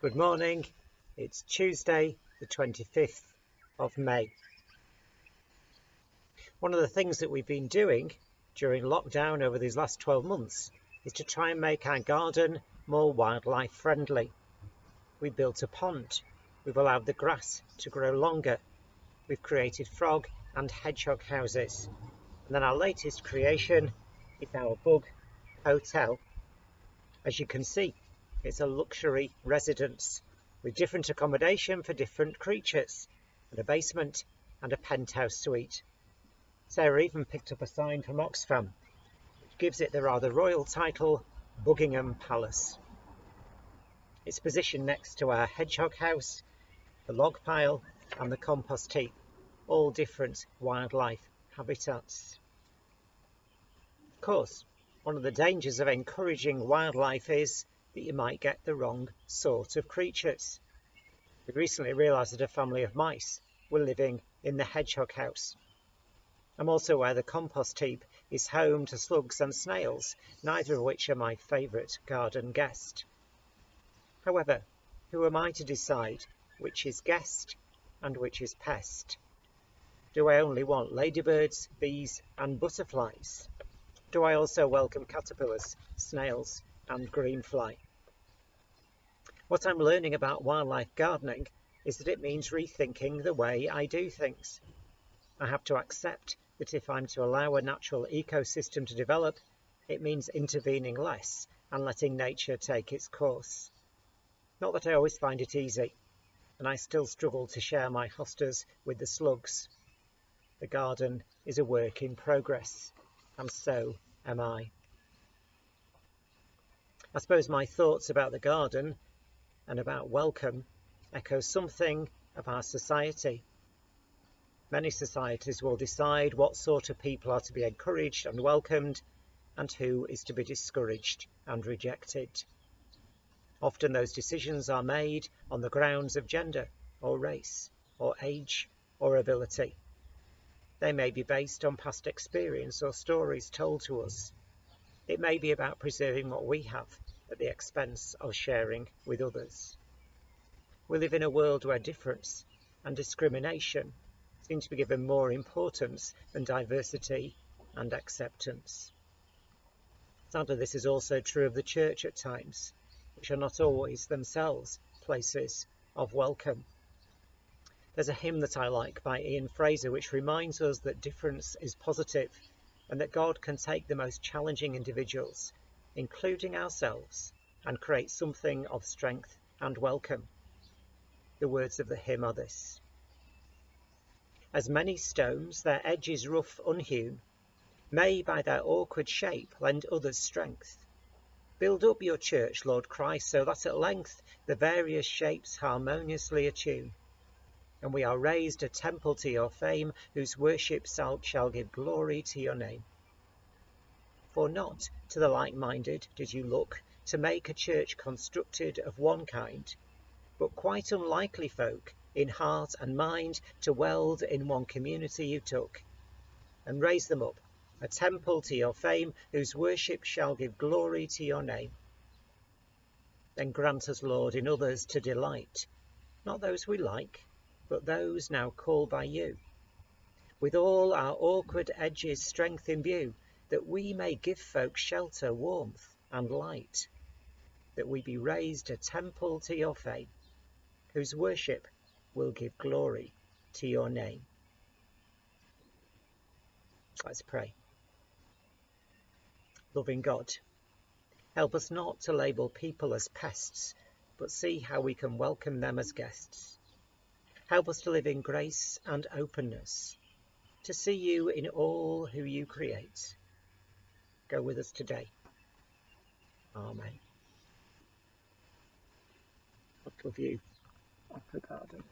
Good morning, it's Tuesday the 25th of May. One of the things that we've been doing during lockdown over these last 12 months is to try and make our garden more wildlife friendly. We built a pond, we've allowed the grass to grow longer, we've created frog and hedgehog houses, and then our latest creation is our bug hotel. As you can see, it's a luxury residence with different accommodation for different creatures, and a basement and a penthouse suite. Sarah even picked up a sign from Oxfam, which gives it the rather royal title Buckingham Palace. It's positioned next to our hedgehog house, the log pile and the compost heap, all different wildlife habitats. Of course, one of the dangers of encouraging wildlife is that you might get the wrong sort of creatures. We recently realised that a family of mice were living in the hedgehog house. I'm also aware the compost heap is home to slugs and snails, neither of which are my favourite garden guest. However, who am I to decide which is guest and which is pest? Do I only want ladybirds, bees and butterflies? Do I also welcome caterpillars, snails and greenfly? What I'm learning about wildlife gardening is that it means rethinking the way I do things. I have to accept that if I'm to allow a natural ecosystem to develop, it means intervening less and letting nature take its course. Not that I always find it easy, and I still struggle to share my hostas with the slugs. The garden is a work in progress, and so am I. I suppose my thoughts about the garden and about welcome echo something of our society. Many societies will decide what sort of people are to be encouraged and welcomed, and who is to be discouraged and rejected. Often those decisions are made on the grounds of gender, or race, or age, or ability. They may be based on past experience or stories told to us. It may be about preserving what we have at the expense of sharing with others. We live in a world where difference and discrimination seem to be given more importance than diversity and acceptance. Sadly, this is also true of the church at times, which are not always themselves places of welcome. There's a hymn that I like by Ian Fraser which reminds us that difference is positive and that God can take the most challenging individuals, including ourselves, and create something of strength and welcome. The words of the hymn are this: As many stones, their edges rough unhewn, may by their awkward shape lend others strength. Build up your church, Lord Christ, so that at length the various shapes harmoniously attune, and we are raised a temple to your fame, whose worship shall give glory to your name. For not to the like-minded did you look, to make a church constructed of one kind, but quite unlikely folk in heart and mind to weld in one community you took, and raise them up, a temple to your fame, whose worship shall give glory to your name. Then grant us, Lord, in others to delight, not those we like, but those now called by you, with all our awkward edges strength imbue, that we may give folk shelter, warmth and light, that we be raised a temple to your fame, whose worship will give glory to your name. Let's pray. Loving God, help us not to label people as pests, but see how we can welcome them as guests. Help us to live in grace and openness, to see you in all who you create. Go with us today. Amen. What a view of the garden.